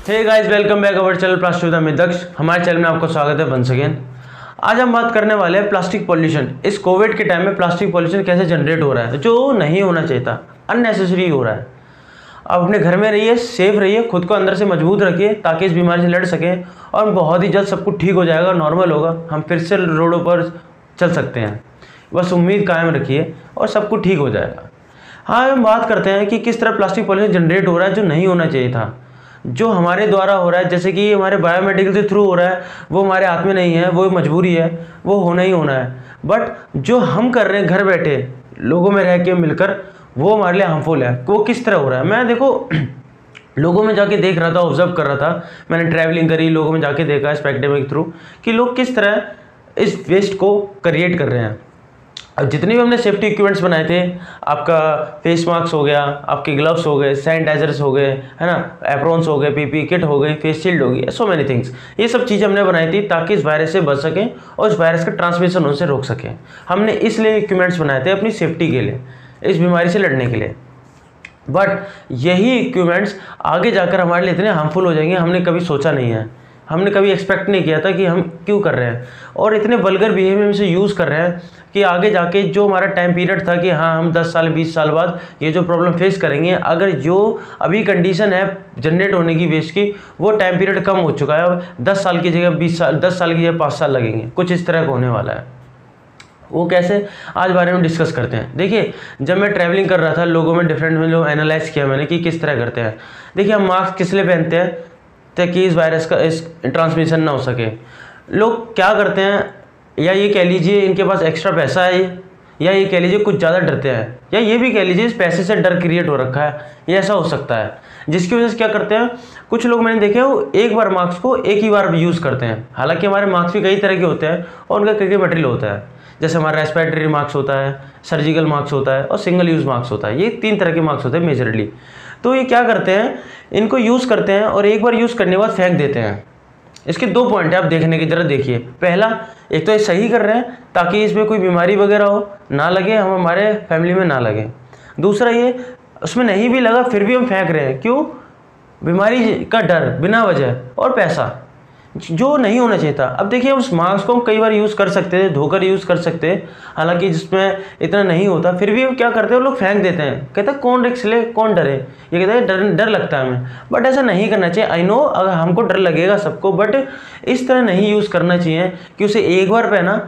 Hey guys, welcome back our channel plastic with Daksh. हमारे channel में आपका स्वागत है वंस अगेन। आज हम बात करने वाले हैं प्लास्टिक पॉल्यूशन। इस कोविड के टाइम में प्लास्टिक पॉल्यूशन कैसे जनरेट हो रहा है, जो नहीं होना चाहिए था, अननेसेसरी हो रहा है। आप अपने घर में रहिए, सेफ रहिए, खुद को अंदर से मजबूत रखिए ताकि इस बीमारी से लड़ सकें और बहुत ही जल्द सब कुछ ठीक हो जाएगा, नॉर्मल होगा, हम फिर से रोडों पर चल सकते हैं। बस उम्मीद कायम रखिए और सब कुछ ठीक हो जाएगा। हाँ, हम बात करते हैं कि किस तरह प्लास्टिक पॉल्यूशन जनरेट हो रहा है जो नहीं होना चाहिए था, जो हमारे द्वारा हो रहा है, जैसे कि हमारे बायोमेडिकल के थ्रू हो रहा है। वो हमारे हाथ में नहीं है, वो मजबूरी है, वो होना ही होना है। बट जो हम कर रहे हैं घर बैठे लोगों में रह के मिलकर, वो हमारे लिए हार्मफुल है। वो किस तरह हो रहा है, मैं देखो लोगों में जाके देख रहा था, ऑब्जर्व कर रहा था। मैंने ट्रैवलिंग करी, लोगों में जाके देखा इस पैंडेमिक के थ्रू कि लोग किस तरह इस वेस्ट को क्रिएट कर रहे हैं। अब जितने भी हमने सेफ्टी इक्विपमेंट्स बनाए थे, आपका फेस मास्क हो गया, आपके ग्लव्स हो गए, सैनिटाइजर्स हो गए, है ना, एप्रॉन्स हो गए, पीपी किट हो गई, फेस शील्ड हो गई, सो मैनी थिंग्स। ये सब चीज़ें हमने बनाई थी ताकि इस वायरस से बच सकें और इस वायरस का ट्रांसमिशन होने से रोक सकें। हमने इसलिए इक्विपमेंट्स बनाए थे अपनी सेफ्टी के लिए, इस बीमारी से लड़ने के लिए। बट यही इक्विपमेंट्स आगे जाकर हमारे लिए इतने हार्मफुल हो जाएंगे, हमने कभी सोचा नहीं है, हमने कभी एक्सपेक्ट नहीं किया था कि हम क्यों कर रहे हैं। और इतने वल्गर बिहेवियर से यूज़ कर रहे हैं कि आगे जाके जो हमारा टाइम पीरियड था कि हाँ हम 10 साल 20 साल बाद ये जो प्रॉब्लम फेस करेंगे, अगर जो अभी कंडीशन है जनरेट होने की वेस्ट की, वो टाइम पीरियड कम हो चुका है। अब 10 साल की जगह 20 साल, 10 साल की जगह 5 साल लगेंगे, कुछ इस तरह का होने वाला है। वो कैसे, आज बारे में डिस्कस करते हैं। देखिए, जब मैं ट्रैवलिंग कर रहा था, लोगों में डिफरेंट लोग एनालाइज किया मैंने कि किस तरह करते हैं। देखिए, हम मास्क किस लिए पहनते हैं ताकि इस वायरस का इस ट्रांसमिशन ना हो सके। लोग क्या करते हैं, या ये कह लीजिए इनके पास एक्स्ट्रा पैसा है, या ये कह लीजिए कुछ ज़्यादा डरते हैं, या ये भी कह लीजिए इस पैसे से डर क्रिएट हो रखा है, ये ऐसा हो सकता है। जिसकी वजह से क्या करते हैं, कुछ लोग मैंने देखे वो एक बार मास्क को एक ही बार यूज़ करते हैं। हालांकि हमारे मास्क भी कई तरह के होते हैं और उनका कई मटेरियल होता है। जैसे हमारा रेस्पिरेटरी मास्क होता है, सर्जिकल मास्क होता है और सिंगल यूज़ मास्क होता है। ये 3 तरह के मास्क होते हैं मेजरली। तो ये क्या करते हैं, इनको यूज़ करते हैं और एक बार यूज़ करने के बाद फेंक देते हैं। इसके 2 पॉइंट है, आप देखने की जरा देखिए। पहला, एक तो ये सही कर रहे हैं ताकि इसमें कोई बीमारी वगैरह हो ना लगे, हम हमारे फैमिली में ना लगे। दूसरा ये, उसमें नहीं भी लगा फिर भी हम फेंक रहे हैं, क्यों? बीमारी का डर, बिना वजह, और पैसा, जो नहीं होना चाहिए था। अब देखिए, उस मास्क को हम कई बार यूज़ कर सकते थे, धोकर यूज़ कर सकते हैं, हालांकि जिसमें इतना नहीं होता, फिर भी हम क्या करते हैं, लोग फेंक देते हैं। कहते हैं कौन रिस्क ले, कौन डरे, ये कहते हैं डर लगता है हमें। बट ऐसा नहीं करना चाहिए। आई नो अगर हमको डर लगेगा सबको, बट इस तरह नहीं यूज़ करना चाहिए कि उसे एक बार पहना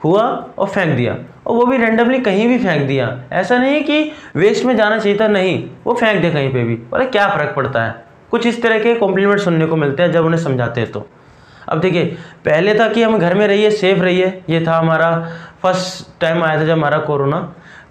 हुआ और फेंक दिया, और वो भी रेंडमली कहीं भी फेंक दिया। ऐसा नहीं है कि वेस्ट में जाना चाहिए था, नहीं, वो फेंक दे कहीं पर भी, बोले क्या फ़र्क पड़ता है। कुछ इस तरह के कॉम्प्लीमेंट सुनने को मिलते हैं जब उन्हें समझाते हैं तो। अब देखिए, पहले था कि हम घर में रहिए, सेफ रहिए, ये था हमारा फर्स्ट टाइम आया था जब हमारा कोरोना।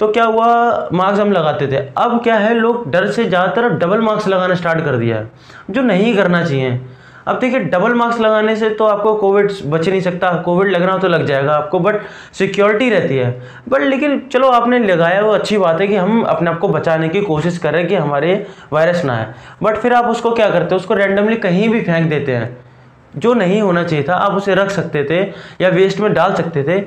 तो क्या हुआ, मास्क हम लगाते थे। अब क्या है, लोग डर से ज़्यादातर डबल मास्क लगाना स्टार्ट कर दिया है, जो नहीं करना चाहिए। अब देखिए, डबल मास्क लगाने से तो आपको कोविड बच नहीं सकता, कोविड लगना हो तो लग जाएगा आपको, बट सिक्योरिटी रहती है। बट लेकिन चलो आपने लगाया, वो अच्छी बात है कि हम अपने आप को बचाने की कोशिश कर रहे हैं कि हमारे वायरस ना है। बट फिर आप उसको क्या करते हो, उसको रैंडमली कहीं भी फेंक देते हैं, जो नहीं होना चाहिए था। आप उसे रख सकते थे या वेस्ट में डाल सकते थे।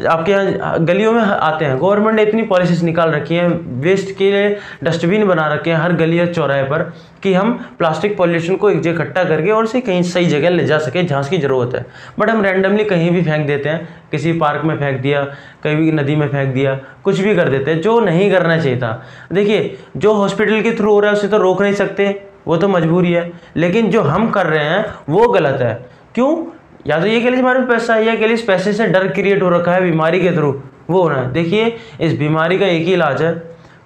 आपके यहाँ गलियों में आते हैं, गवर्नमेंट ने इतनी पॉलिसीज निकाल रखी हैं, वेस्ट के लिए डस्टबिन बना रखे हैं हर गली और चौराहे पर, कि हम प्लास्टिक पॉल्यूशन को एक जगह इकट्ठा करके और इसे कहीं सही जगह ले जा सके जहाँ की ज़रूरत है। बट हम रैंडमली कहीं भी फेंक देते हैं, किसी पार्क में फेंक दिया, कहीं नदी में फेंक दिया, कुछ भी कर देते हैं, जो नहीं करना चाहिए था। देखिए, जो हॉस्पिटल के थ्रू हो रहा है उसे तो रोक नहीं सकते, वो तो मजबूरी है, लेकिन जो हम कर रहे हैं वो गलत है। क्यों? या तो ये कह लीजिए हमारे पैसा है, या कह लीजिए इस पैसे से डर क्रिएट हो रखा है बीमारी के थ्रू, वो होना है। देखिए, इस बीमारी का एक ही इलाज है,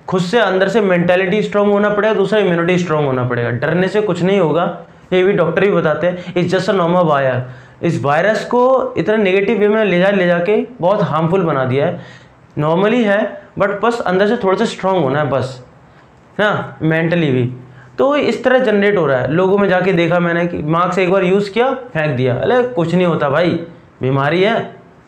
खुद से अंदर से मेंटालिटी स्ट्रांग होना पड़ेगा, दूसरा इम्यूनिटी स्ट्रांग होना पड़ेगा। डरने से कुछ नहीं होगा, ये भी डॉक्टर भी बताते हैं। It's just a normal virus. इस वायरस को इतना नेगेटिव वे में ले जाके बहुत हार्मफुल बना दिया है। नॉर्मली है, बट बस अंदर से थोड़ा सा स्ट्रांग होना है बस, ना, मेंटली भी। तो इस तरह जनरेट हो रहा है। लोगों में जाके देखा मैंने कि मास्क एक बार यूज़ किया, फेंक दिया, अरे कुछ नहीं होता भाई, बीमारी है,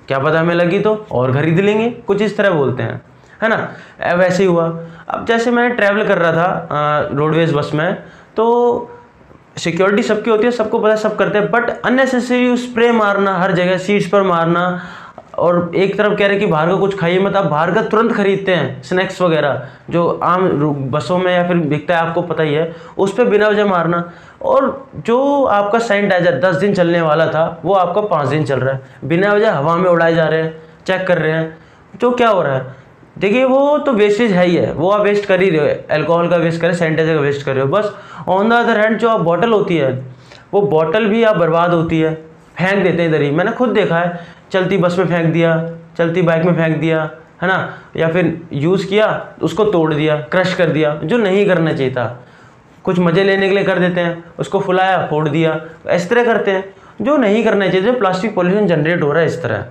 क्या पता हमें लगी तो और खरीद लेंगे, कुछ इस तरह बोलते हैं, है ना। वैसे ही हुआ। अब जैसे मैंने ट्रैवल कर रहा था रोडवेज बस में, तो सिक्योरिटी सबकी होती है, सबको पता है, सब करते हैं, बट अननेसेसरी स्प्रे मारना, हर जगह सीट्स पर मारना, और एक तरफ कह रहे कि बाहर का कुछ खाइए मत, आप बाहर का तुरंत खरीदते हैं स्नैक्स वगैरह जो आम बसों में या फिर बिकता है, आपको पता ही है, उस पर बिना वजह मारना। और जो आपका सैनिटाइजर 10 दिन चलने वाला था वो आपका 5 दिन चल रहा है, बिना वजह हवा में उड़ाए जा रहे हैं, चेक कर रहे हैं। तो क्या हो रहा है? देखिए वो तो वेस्टेज है ही है, वो आप वेस्ट कर ही रहे हो, अल्कोहल का वेस्ट कर रहे हो, सैनिटाइजर का वेस्ट कर रहे हो बस। ऑन द अदर हैंड जो आप बॉटल होती है, वो बॉटल भी आप बर्बाद होती है, फेंक देते हैं इधर ही। मैंने खुद देखा है, चलती बस में फेंक दिया, चलती बाइक में फेंक दिया, है ना, या फिर यूज़ किया उसको तोड़ दिया, क्रश कर दिया, जो नहीं करना चाहिए था। कुछ मज़े लेने के लिए कर देते हैं, उसको फुलाया फोड़ दिया, इस तरह करते हैं, जो नहीं करना चाहिए। जो प्लास्टिक पॉल्यूशन जनरेट हो रहा है इस तरह,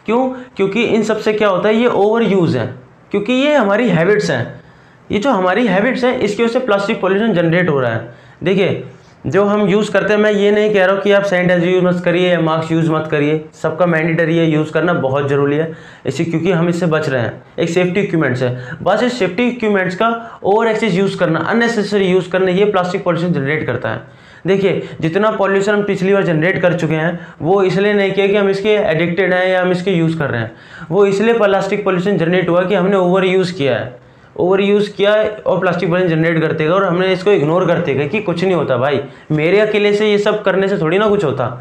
क्यों? क्योंकि इन सब से क्या होता है, ये ओवर यूज़ है, क्योंकि ये हमारी हैबिट्स हैं, ये जो हमारी हैबिट्स हैं इसकी वजह से प्लास्टिक पॉल्यूशन जनरेट हो रहा है। देखिए जो हम यूज़ करते हैं, मैं ये नहीं कह रहा हूँ कि आप सैनिटाइजर यूज़ मत करिए या मास्क यूज़ मत करिए, सबका मैंडेटरी है, यूज़ करना बहुत ज़रूरी है इसी, क्योंकि हम इससे बच रहे हैं, एक सेफ्टी इक्विपमेंट्स है। बस इस सेफ्टी इक्विपमेंट्स का ओवर एक्सेस यूज़ करना, अननेसेसरी यूज़ करना, ये प्लास्टिक पॉल्यूशन जनरेट करता है। देखिए जितना पॉल्यूशन हम पिछली बार जनरेट कर चुके हैं वो इसलिए नहीं किया कि हम इसके एडिक्टेड हैं या हम इसके यूज़ कर रहे हैं, वो इसलिए प्लास्टिक पॉल्यूशन जनरेट हुआ कि हमने ओवर यूज़ किया है, ओवर यूज़ किया और प्लास्टिक पॉल्यूशन जनरेट करते गए, और हमने इसको इग्नोर करते गए कि कुछ नहीं होता भाई, मेरे अकेले से ये सब करने से थोड़ी ना कुछ होता।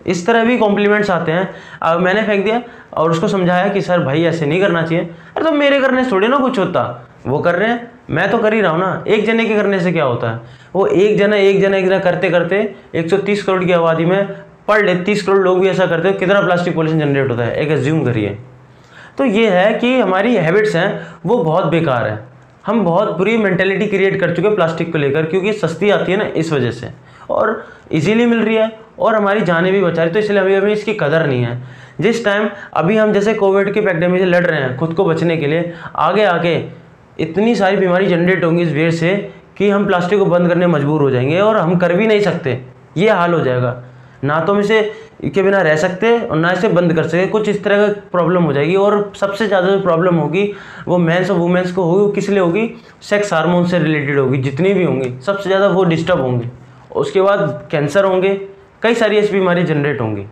इस तरह भी कॉम्प्लीमेंट्स आते हैं। अब मैंने फेंक दिया और उसको समझाया कि सर भाई ऐसे नहीं करना चाहिए, अरे तो मेरे करने से थोड़ी ना कुछ होता, वो कर रहे हैं, मैं तो कर ही रहा हूँ ना, एक जने के करने से क्या होता है। वो एक जना करते करते 130 करोड़ की आबादी में पर डे 30 करोड़ लोग भी ऐसा करते हैं, कितना प्लास्टिक पॉल्यूशन जनरेट होता है, एक एज्यूम करिए। तो ये है कि हमारी हैबिट्स हैं वो बहुत बेकार है, हम बहुत बुरी मेंटेलिटी क्रिएट कर चुके हैं प्लास्टिक को लेकर, क्योंकि सस्ती आती है ना इस वजह से, और इजीली मिल रही है और हमारी जानें भी बचा रही, तो इसलिए अभी इसकी कदर नहीं है। जिस टाइम अभी हम जैसे कोविड की पैंडेमिक से लड़ रहे हैं खुद को बचने के लिए, आगे आगे इतनी सारी बीमारी जनरेट होंगी इस वजह से कि हम प्लास्टिक को बंद करने मजबूर हो जाएंगे और हम कर भी नहीं सकते, ये हाल हो जाएगा। ना तो हम इसे के बिना रह सकते और ना इसे बंद कर सकते, कुछ इस तरह का प्रॉब्लम हो जाएगी। और सबसे ज़्यादा जो प्रॉब्लम होगी वो मेंस और वुमेन्स को होगी, किस लिए होगी, सेक्स हार्मोन से रिलेटेड होगी, जितनी भी होंगी सबसे ज़्यादा वो डिस्टर्ब होंगी। उसके बाद कैंसर होंगे, कई सारी ऐसी बीमारी जनरेट होंगी,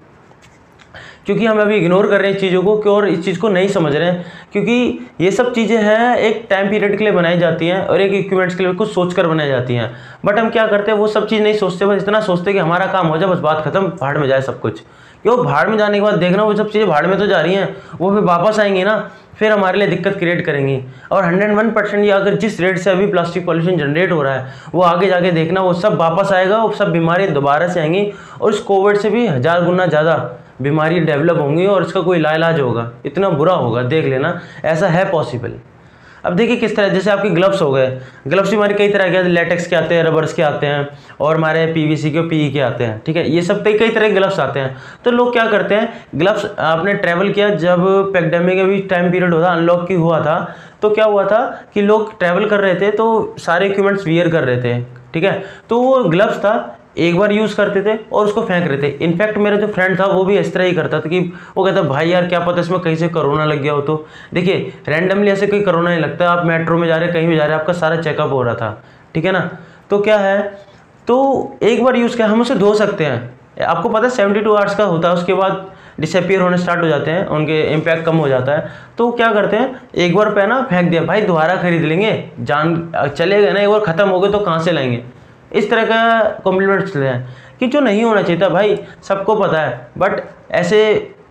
क्योंकि हम अभी इग्नोर कर रहे हैं चीज़ों को क्यों, और इस चीज़ को नहीं समझ रहे हैं, क्योंकि ये सब चीज़ें हैं एक टाइम पीरियड के लिए बनाई जाती हैं और एक इक्विपमेंट्स के लिए कुछ सोच कर बनाई जाती हैं। बट हम क्या करते हैं, वो सब चीज़ नहीं सोचते, बस इतना सोचते कि हमारा काम हो जाए, बस बात खत्म, भाड़ में जाए सब कुछ। क्यों भाड़ में जाने के बाद देखना वो सब चीज़ें भाड़ में तो जा रही हैं, वो फिर वापस आएंगी ना, फिर हमारे लिए दिक्कत क्रिएट करेंगी। और 101% ये अगर जिस रेट से अभी प्लास्टिक पॉल्यूशन जनरेट हो रहा है वो आगे जाके देखना वो सब वापस आएगा, वो सब बीमारियाँ दोबारा से आएंगी, और इस कोविड से भी 1000 गुना ज़्यादा बीमारी डेवलप होंगी और इसका कोई इलाज होगा, इतना बुरा होगा, देख लेना, ऐसा है पॉसिबल। अब देखिए किस तरह, जैसे आपके ग्लव्स हो गए, ग्लव्स भी हमारे कई तरह के, लेटेक्स के आते हैं, रबर्स के आते हैं, और हमारे पीवीसी के, पीई के आते हैं, ठीक है, ये सब कई तरह के ग्लव्स आते हैं। तो लोग क्या करते हैं, ग्लव्स आपने ट्रैवल किया, जब पैंडेमिक का भी टाइम पीरियड होता, अनलॉक की हुआ था, तो क्या हुआ था कि लोग ट्रैवल कर रहे थे तो सारे इक्विपमेंट्स वियर कर रहे थे, ठीक है, तो वो ग्लव्स था एक बार यूज़ करते थे और उसको फेंक रहे थे। इनफैक्ट मेरा जो फ्रेंड था वो भी इस तरह ही करता था कि वो कहता भाई यार क्या पता इसमें कहीं से कोरोना लग गया हो। तो देखिए रैंडमली ऐसे कोई कोरोना नहीं लगता, आप मेट्रो में जा रहे, कहीं भी जा रहे, आपका सारा चेकअप हो रहा था, ठीक है ना। तो क्या है, तो एक बार यूज़ किया, हम उसे धो सकते हैं, आपको पता है 72 आवर्स का होता है, उसके बाद डिसअपियर होने स्टार्ट हो जाते हैं, उनके इम्पैक्ट कम हो जाता है। तो क्या करते हैं, एक बार पहना फेंक दिया, भाई दोबारा खरीद लेंगे, जान चले गए ना, एक बार ख़त्म हो गए तो कहाँ से लाएंगे, इस तरह का कॉम्प्लीमेंट्स हैं कि जो नहीं होना चाहिए था भाई, सबको पता है, बट ऐसे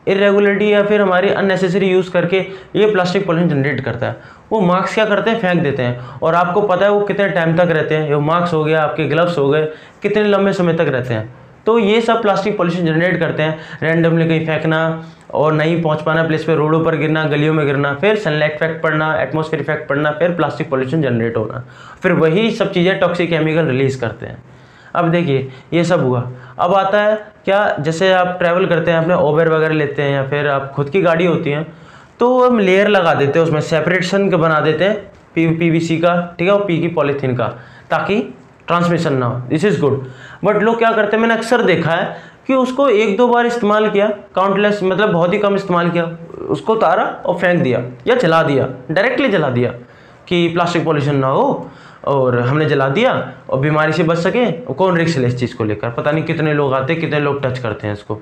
इरेगुलरिटी या फिर हमारी अननेसेसरी यूज़ करके ये प्लास्टिक पॉल्यूशन जनरेट करता है। वो मास्क क्या करते हैं, फेंक देते हैं, और आपको पता है वो कितने टाइम तक रहते हैं, ये मास्क हो गया, आपके ग्लव्स हो गए, कितने लंबे समय तक रहते हैं। तो ये सब प्लास्टिक पॉल्यूशन जनरेट करते हैं, रैंडमली कहीं फेंकना और नहीं पहुंच पाना प्लेस पे, रोडों पर गिरना, गलियों में गिरना, फिर सनलाइट इफेक्ट पड़ना, एटमॉस्फेयर इफेक्ट पड़ना, फिर प्लास्टिक पॉल्यूशन जनरेट होना, फिर वही सब चीज़ें टॉक्सिक केमिकल रिलीज़ करते हैं। अब देखिए ये सब हुआ, अब आता है क्या, जैसे आप ट्रैवल करते हैं, अपने ओबर वगैरह लेते हैं या फिर आप खुद की गाड़ी होती हैं, तो हम लेयर लगा देते हैं, उसमें सेपरेशन का बना देते हैं, पीवीसी का, ठीक है, और पी की पॉलीथीन का, ताकि ट्रांसमिशन ना हो, दिस इज़ गुड। बट लोग क्या करते हैं, मैंने अक्सर देखा है कि उसको 1-2 बार इस्तेमाल किया, काउंटलेस मतलब बहुत ही कम इस्तेमाल किया, उसको उतारा और फेंक दिया या जला दिया, डायरेक्टली जला दिया कि प्लास्टिक पॉल्यूशन ना हो, और हमने जला दिया और बीमारी से बच सके। कौन रिस्क ले इस चीज़ को लेकर, पता नहीं कितने लोग आते हैं, कितने लोग टच करते हैं इसको।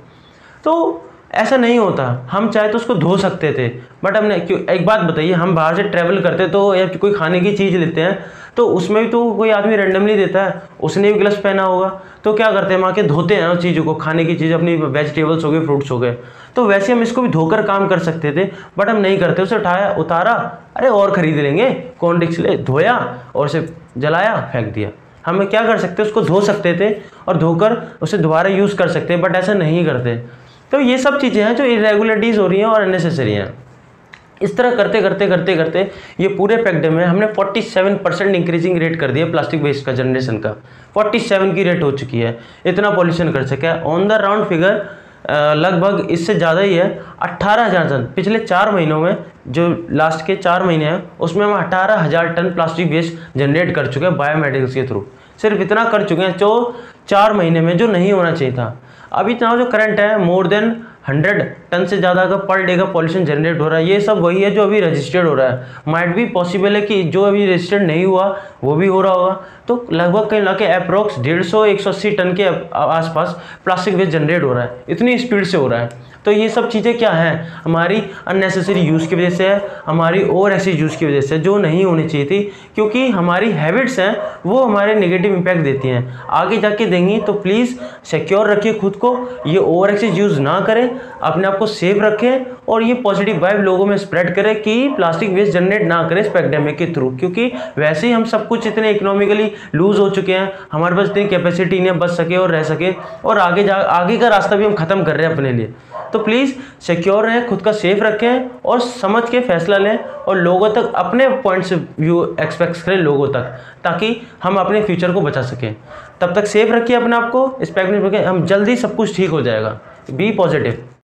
तो ऐसा नहीं होता, हम चाहे तो उसको धो सकते थे, बट हमने क्यों, एक बात बताइए, हम बाहर से ट्रैवल करते तो या कोई खाने की चीज़ लेते हैं तो उसमें भी तो कोई आदमी रैंडमली देता है, उसने भी ग्लव्स पहना होगा, तो क्या करते हैं, वहाँ के धोते हैं उस चीज़ों को, खाने की चीज़ अपनी वेजिटेबल्स हो गए, फ्रूट्स हो गए, तो वैसे हम इसको भी धोकर काम कर सकते थे, बट हम नहीं करते, उसे उठाया, उतारा, अरे और ख़रीद लेंगे, कौन रिस्क ले, धोया और उसे जलाया, फेंक दिया। हमें क्या कर सकते, उसको धो सकते थे और धोकर उसे दोबारा यूज़ कर सकते हैं, बट ऐसा नहीं करते। तो ये सब चीज़ें हैं जो इरेगुलरिटीज़ हो रही हैं और अननेसेसरी हैं। इस तरह करते करते करते करते ये पूरे पैक्ड में हमने 47% इंक्रीजिंग रेट कर दिया प्लास्टिक वेस्ट का, जनरेशन का 47 की रेट हो चुकी है, इतना पॉल्यूशन कर सका है। ऑन द राउंड फिगर लगभग इससे ज़्यादा ही है, 18,000 टन पिछले 4 महीनों में, जो लास्ट के 4 महीने हैं उसमें हम 18,000 टन प्लास्टिक वेस्ट जनरेट कर चुके हैं बायोमेडिकल्स के थ्रू, सिर्फ इतना कर चुके हैं जो 4 महीने में, जो नहीं होना चाहिए था। अभी इतना जो करंट है मोर देन 100 टन से ज़्यादा का पर डे का पॉल्यूशन जनरेट हो रहा है, ये सब वही है जो अभी रजिस्टर्ड हो रहा है। माइट भी पॉसिबल है कि जो अभी रजिस्टर्ड नहीं हुआ वो भी हो रहा होगा, तो लगभग कहीं लाके अप्रोक्स 150-180 टन के आसपास प्लास्टिक वेस्ट जनरेट हो रहा है, इतनी स्पीड से हो रहा है। तो ये सब चीज़ें क्या हैं, हमारी अननेसेसरी यूज़ की वजह से है, हमारी ओवर एक्सेस यूज़ की वजह से, जो नहीं होनी चाहिए थी, क्योंकि हमारी हैबिट्स हैं वो हमारे नेगेटिव इम्पैक्ट देती हैं, आगे जाके देंगी। तो प्लीज़ सिक्योर रखिए खुद को, ये ओवर एक्सेस यूज़ ना करें, अपने आप को सेफ रखें और ये पॉजिटिव वाइब लोगों में स्प्रेड करें कि प्लास्टिक वेस्ट जनरेट ना करें इस पैंडेमिक के थ्रू, क्योंकि वैसे ही हम सब कुछ इतने इकोनॉमिकली लूज हो चुके हैं, हमारे पास इतनी कैपेसिटी नहीं बच सके और रह सके, और आगे का रास्ता भी हम ख़त्म कर रहे हैं अपने लिए। तो प्लीज़ सिक्योर रहें, खुद का सेफ रखें और समझ के फैसला लें और लोगों तक अपने पॉइंट से व्यू एक्सपेक्ट करें लोगों तक, ताकि हम अपने फ्यूचर को बचा सकें। तब तक सेफ रखिए अपने आप को, इस पैकेज में हम जल्दी सब कुछ ठीक हो जाएगा। Be positive.